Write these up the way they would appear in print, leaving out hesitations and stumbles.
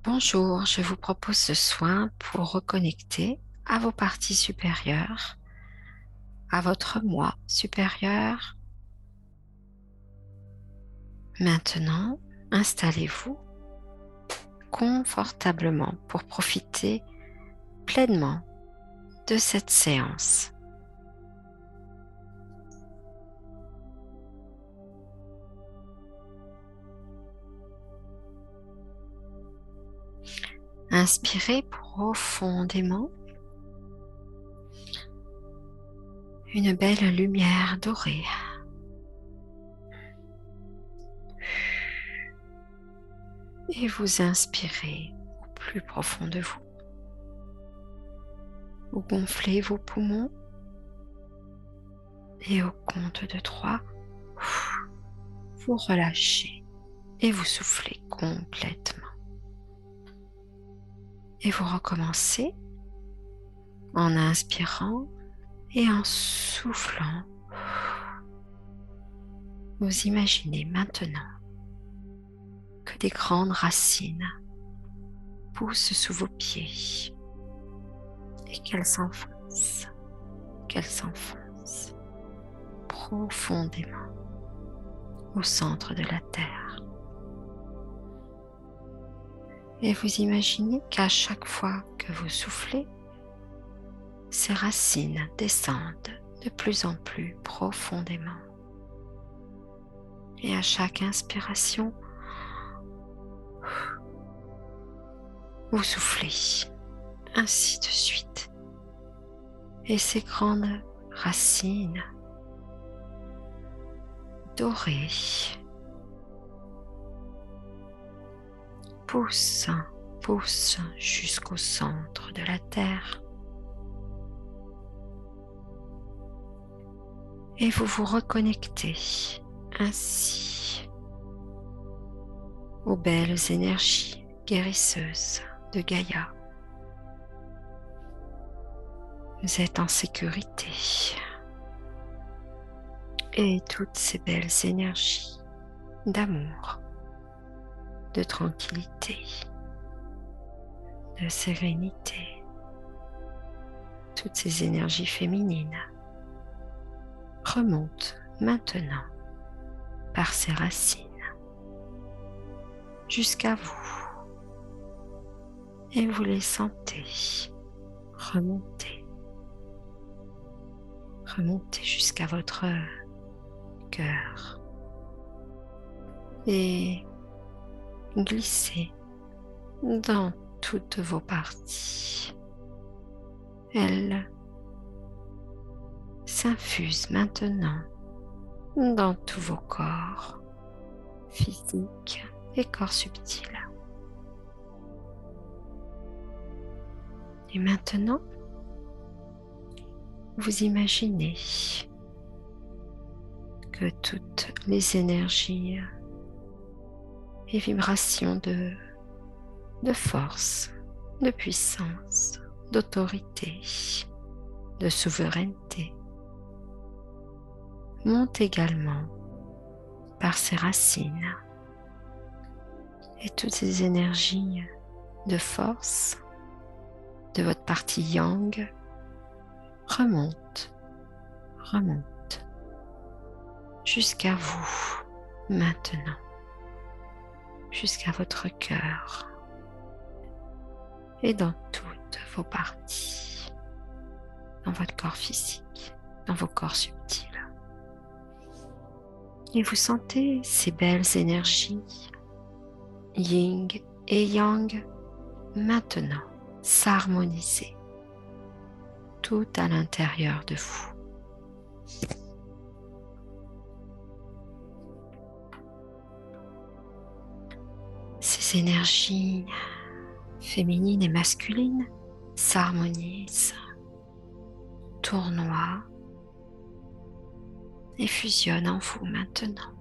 Bonjour, je vous propose ce soin pour reconnecter à vos parties supérieures, à votre moi supérieur. Maintenant, installez-vous confortablement pour profiter pleinement de cette séance. Inspirez profondément une belle lumière dorée. Et vous inspirez au plus profond de vous. Vous gonflez vos poumons et au compte de 3, vous relâchez et vous soufflez complètement. Et vous recommencez en inspirant et en soufflant. Vous imaginez maintenant que des grandes racines poussent sous vos pieds et qu'elles s'enfoncent profondément au centre de la terre. Et vous imaginez qu'à chaque fois que vous soufflez, ces racines descendent de plus en plus profondément. Et à chaque inspiration, vous soufflez, ainsi de suite. Et ces grandes racines dorées poussent jusqu'au centre de la terre. Et vous vous reconnectez ainsi aux belles énergies guérisseuses de Gaïa. Vous êtes en sécurité et toutes ces belles énergies d'amour, de tranquillité, de sérénité, toutes ces énergies féminines remontent maintenant par ces racines jusqu'à vous et vous les sentez remonter jusqu'à votre cœur et glisser dans toutes vos parties. Elles s'infusent maintenant dans tous vos corps physiques et corps subtils. Et maintenant, vous imaginez que toutes les énergies et vibrations de force, de puissance, d'autorité, de souveraineté montent également par ces racines. Et toutes ces énergies de force de votre partie yang remontent jusqu'à vous maintenant, jusqu'à votre cœur et dans toutes vos parties, dans votre corps physique, dans vos corps subtils. Et vous sentez ces belles énergies yin et yang maintenant s'harmoniser tout à l'intérieur de vous. Ces énergies féminines et masculines s'harmonisent, tournoient et fusionnent en vous maintenant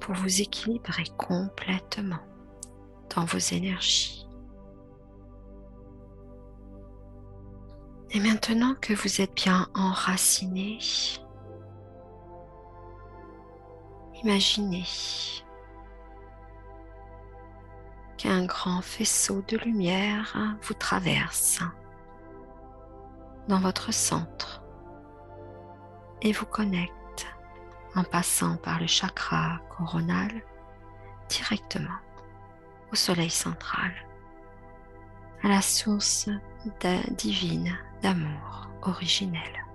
pour vous équilibrer complètement dans vos énergies. Et maintenant que vous êtes bien enraciné, imaginez qu'un grand faisceau de lumière vous traverse dans votre centre et vous connecte en passant par le chakra coronal directement au soleil central, à la source divine d'amour originel.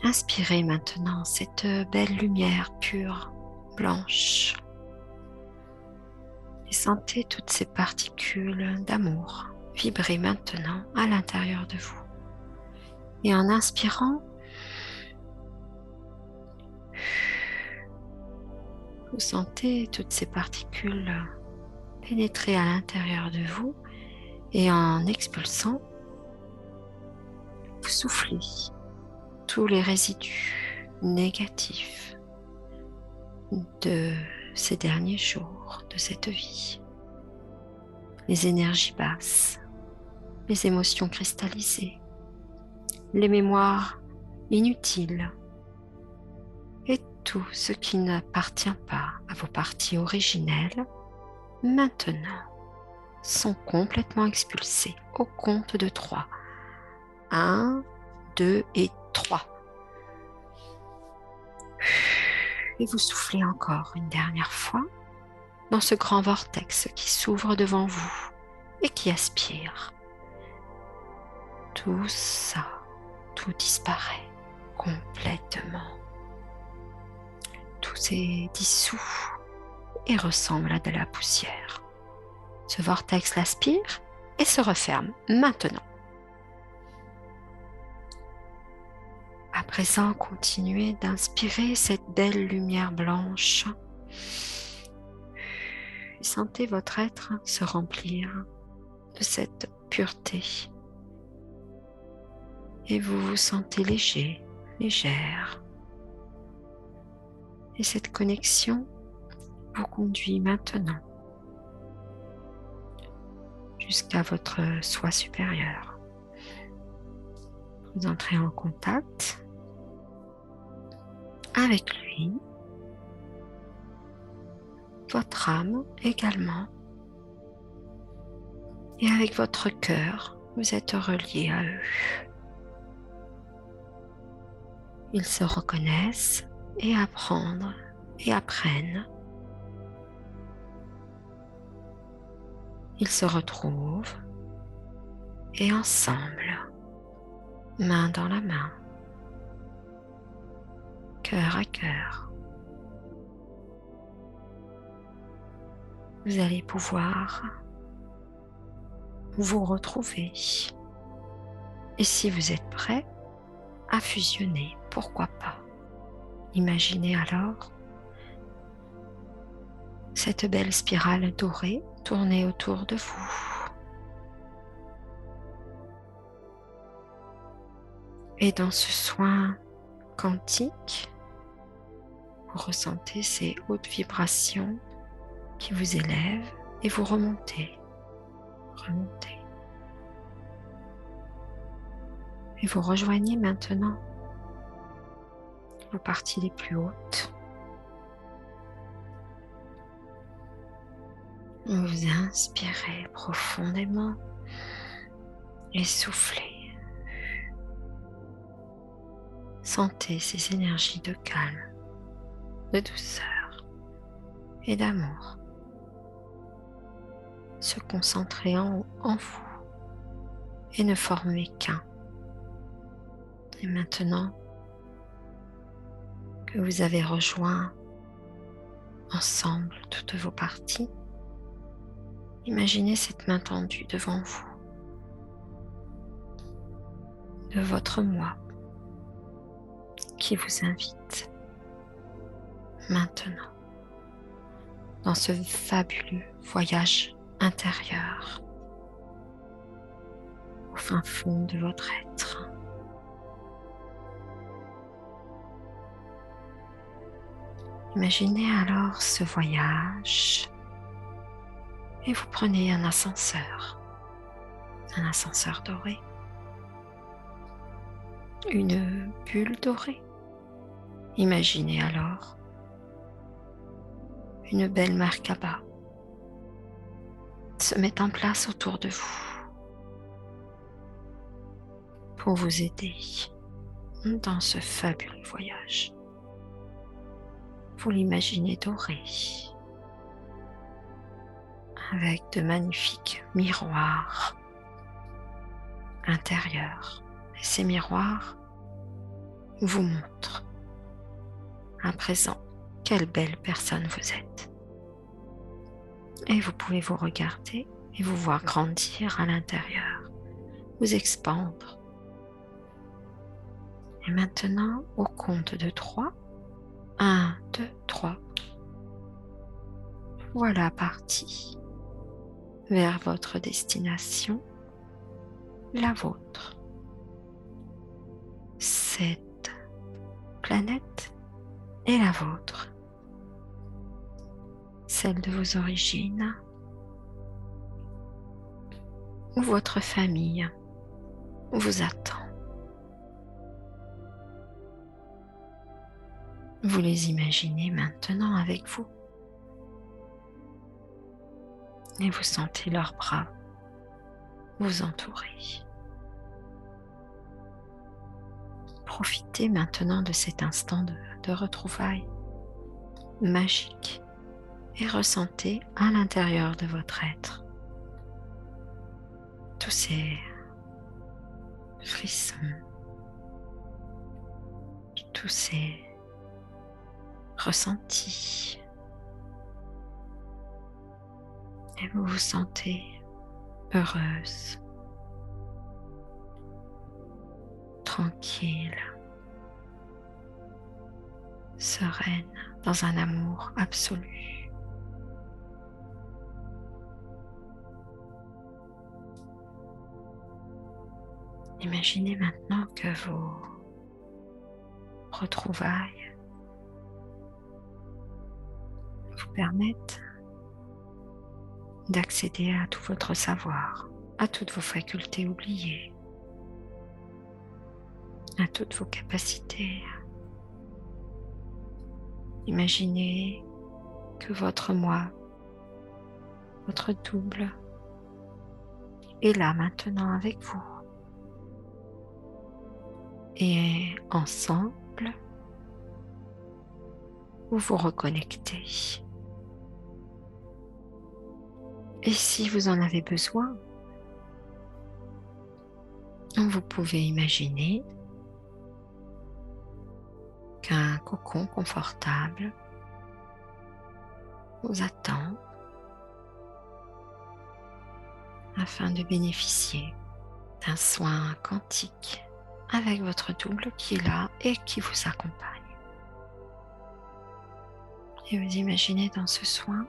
Inspirez maintenant cette belle lumière pure, blanche, et sentez toutes ces particules d'amour vibrer maintenant à l'intérieur de vous. Et en inspirant, vous sentez toutes ces particules pénétrer à l'intérieur de vous et en expulsant, vous soufflez tous les résidus négatifs de ces derniers jours de cette vie, les énergies basses, les émotions cristallisées, les mémoires inutiles et tout ce qui n'appartient pas à vos parties originelles, maintenant sont complètement expulsés au compte de 3. 1, 2 et 3. Et vous soufflez encore une dernière fois dans ce grand vortex qui s'ouvre devant vous et qui aspire. Tout ça, tout disparaît complètement. Tout est dissous et ressemble à de la poussière. Ce vortex l'aspire et se referme maintenant. À présent, continuez d'inspirer cette belle lumière blanche. Sentez votre être se remplir de cette pureté. Et vous vous sentez léger, légère. Et cette connexion vous conduit maintenant jusqu'à votre soi supérieur. Vous entrez en contact avec lui, votre âme également, et avec votre cœur, vous êtes relié à eux. Ils se reconnaissent et apprennent. Ils se retrouvent et ensemble, main dans la main, cœur à cœur, vous allez pouvoir vous retrouver. Et si vous êtes prêt à fusionner, pourquoi pas? Imaginez alors cette belle spirale dorée tourner autour de vous. Et dans ce soin quantique, vous ressentez ces hautes vibrations qui vous élèvent et vous remontez. Et vous rejoignez maintenant vos parties les plus hautes. Vous inspirez profondément et soufflez. Sentez ces énergies de calme, de douceur et d'amour se concentrer en vous et ne former qu'un. Et maintenant que vous avez rejoint ensemble toutes vos parties, imaginez cette main tendue devant vous, de votre moi, qui vous invite maintenant dans ce fabuleux voyage intérieur au fin fond de votre être. Imaginez alors ce voyage et vous prenez un ascenseur doré, une bulle dorée. Imaginez alors une belle Merkaba se mettent en place autour de vous pour vous aider dans ce fabuleux voyage. Vous l'imaginez doré, avec de magnifiques miroirs intérieurs. Et ces miroirs vous montrent à présent quelle belle personne vous êtes. Et vous pouvez vous regarder et vous voir grandir à l'intérieur, vous expandre. Et maintenant, au compte de 3, 1, 2, 3, voilà parti vers votre destination, la vôtre. Cette planète est la vôtre, celle de vos origines, où votre famille vous attend. Vous les imaginez maintenant avec vous et vous sentez leurs bras vous entourer. Profitez maintenant de cet instant de retrouvailles magique et ressentez à l'intérieur de votre être tous ces frissons, tous ces ressentis. Et vous vous sentez heureuse, tranquille, sereine, dans un amour absolu. Imaginez maintenant que vos retrouvailles vous permettent d'accéder à tout votre savoir, à toutes vos facultés oubliées, à toutes vos capacités. Imaginez que votre moi, votre double, est là maintenant avec vous. Et ensemble, vous vous reconnectez. Et si vous en avez besoin, vous pouvez imaginer qu'un cocon confortable vous attend afin de bénéficier d'un soin quantique avec votre double qui est là et qui vous accompagne. Et vous imaginez dans ce soin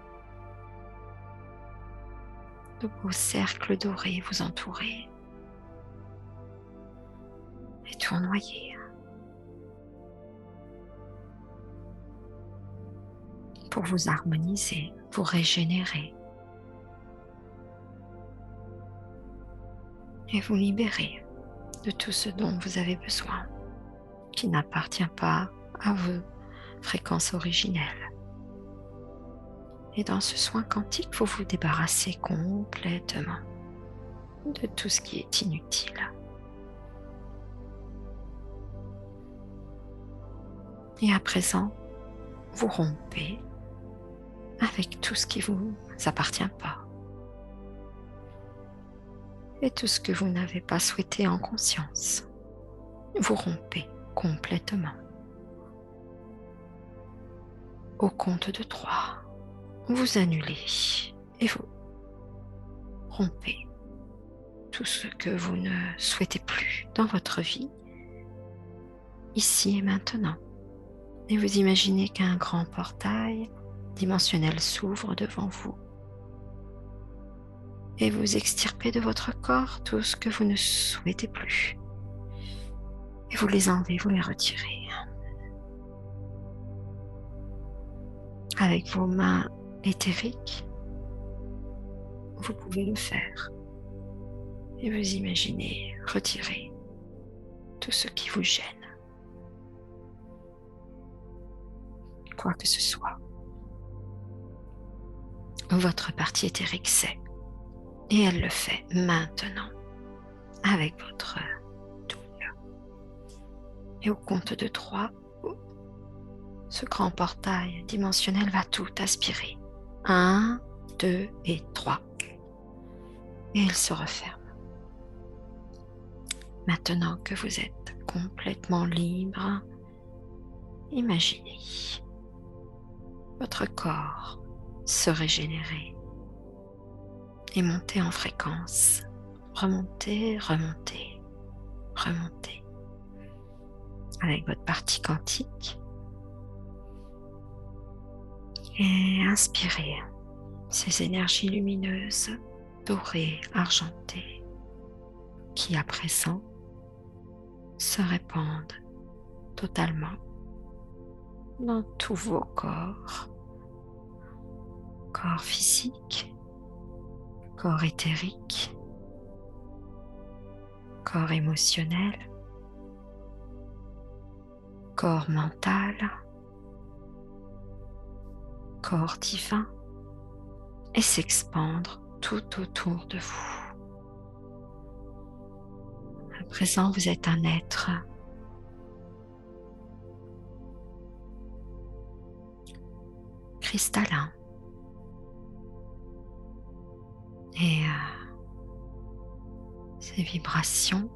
de beaux cercles dorés vous entourer et tournoyer pour vous harmoniser, vous régénérer et vous libérer de tout ce dont vous avez besoin, qui n'appartient pas à vos fréquences originelles. Et dans ce soin quantique, vous vous débarrassez complètement de tout ce qui est inutile. Et à présent, vous rompez avec tout ce qui ne vous appartient pas et tout ce que vous n'avez pas souhaité en conscience. Vous rompez complètement. Au compte de 3, vous annulez et vous rompez tout ce que vous ne souhaitez plus dans votre vie, ici et maintenant. Et vous imaginez qu'un grand portail dimensionnel s'ouvre devant vous. Et vous extirpez de votre corps tout ce que vous ne souhaitez plus. Et vous les enlevez, vous les retirez. Avec vos mains éthériques, vous pouvez le faire. Et vous imaginez retirer tout ce qui vous gêne. Quoi que ce soit. Votre partie éthérique sait Et elle le fait maintenant avec votre double. Et au compte de 3, ce grand portail dimensionnel va tout aspirer. 1, 2 et 3. Et il se referme. Maintenant que vous êtes complètement libre, imaginez votre corps se régénérer et monter en fréquence. Remonter, remonter, remonter. Avec votre partie quantique. Et inspirez ces énergies lumineuses, dorées, argentées, qui à présent se répandent totalement dans tous vos corps. Corps physique, corps éthérique, corps émotionnel, corps mental, corps divin, et s'expandre tout autour de vous. À présent, vous êtes un être cristallin et ces vibrations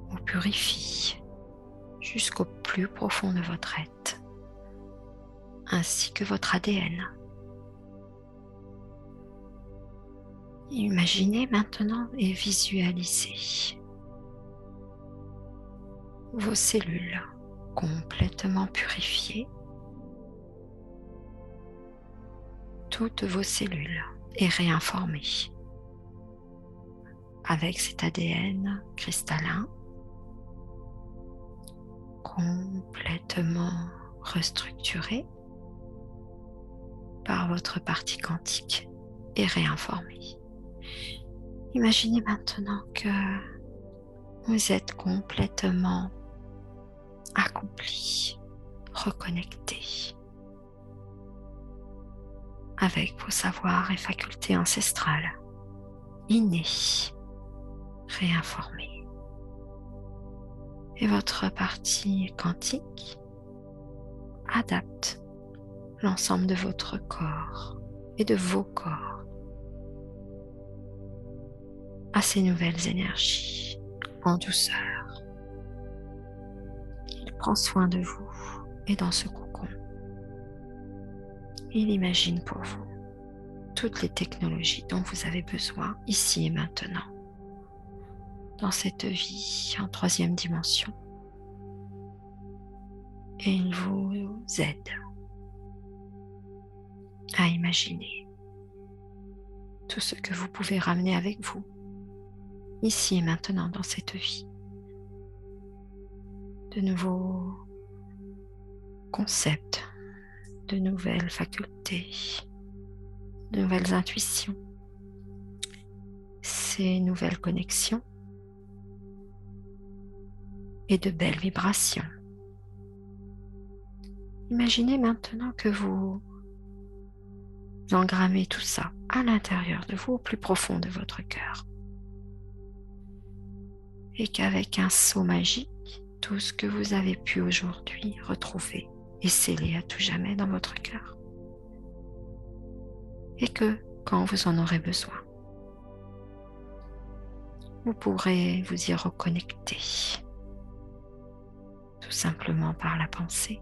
vous purifient jusqu'au plus profond de votre être, ainsi que votre ADN. Imaginez maintenant et visualisez vos cellules complètement purifiées, toutes vos cellules et réinformées avec cet ADN cristallin complètement restructuré par votre partie quantique et réinformée. Imaginez maintenant que vous êtes complètement accompli, reconnecté avec vos savoirs et facultés ancestrales, innés, réinformés. Et votre partie quantique adapte l'ensemble de votre corps et de vos corps à ces nouvelles énergies en douceur. Il prend soin de vous et dans ce cocon, il imagine pour vous toutes les technologies dont vous avez besoin ici et maintenant, dans cette vie en 3e dimension. Et il vous aide à imaginer tout ce que vous pouvez ramener avec vous, ici et maintenant dans cette vie. De nouveaux concepts, de nouvelles facultés, de nouvelles intuitions, ces nouvelles connexions et de belles vibrations. Imaginez maintenant que vous engrammez tout ça à l'intérieur de vous, au plus profond de votre cœur. Et qu'avec un sceau magique, tout ce que vous avez pu aujourd'hui retrouver est scellé à tout jamais dans votre cœur. Et que quand vous en aurez besoin, vous pourrez vous y reconnecter, tout simplement par la pensée.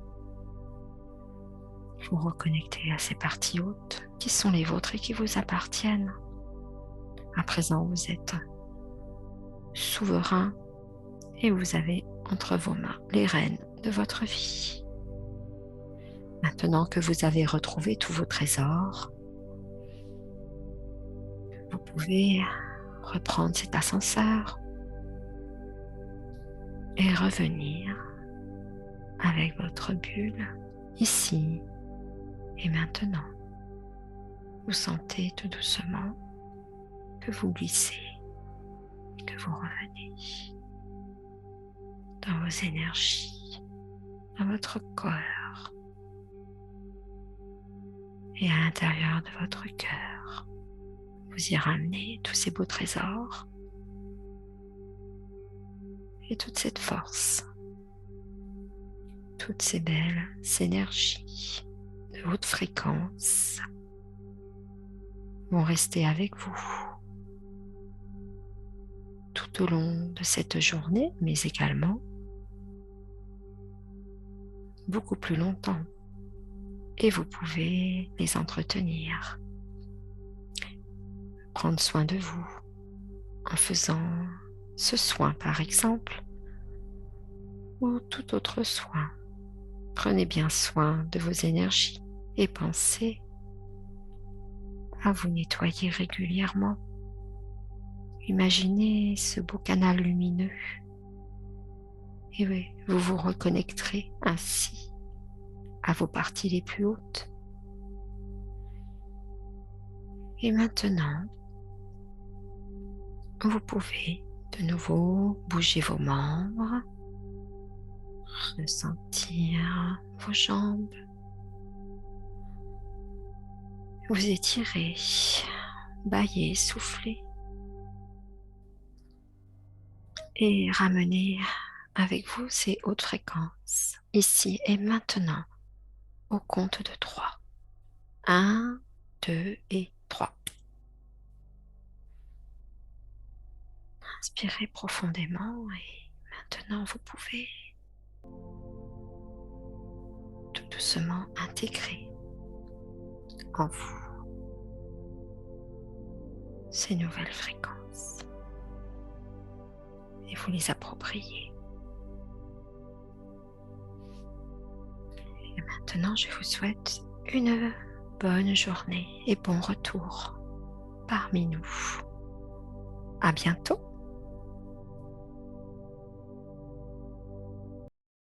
Vous reconnecter à ces parties hautes qui sont les vôtres et qui vous appartiennent. À présent, vous êtes souverain et vous avez entre vos mains les rênes de votre vie. Maintenant que vous avez retrouvé tous vos trésors, vous pouvez reprendre cet ascenseur et revenir avec votre bulle ici et maintenant. Vous sentez tout doucement que vous glissez et que vous revenez dans vos énergies, dans votre corps et à l'intérieur de votre cœur. vous y ramenez tous ces beaux trésors et toute cette force, toutes ces belles énergies de haute fréquence vont rester avec vous tout au long de cette journée, mais également beaucoup plus longtemps. Et vous pouvez les entretenir, prendre soin de vous en faisant ce soin par exemple, ou tout autre soin. Prenez bien soin de vos énergies et pensez à vous nettoyer régulièrement. Imaginez ce beau canal lumineux et oui, vous vous reconnecterez ainsi à vos parties les plus hautes. Et maintenant, vous pouvez de nouveau bouger vos membres, ressentir vos jambes, vous étirer, bâiller, souffler et ramener avec vous ces hautes fréquences ici et maintenant au compte de 3. 1, 2 et 3. Inspirez profondément et maintenant vous pouvez tout doucement intégrer en vous ces nouvelles fréquences et vous les approprier. Et maintenant, je vous souhaite une bonne journée et bon retour parmi nous. À bientôt.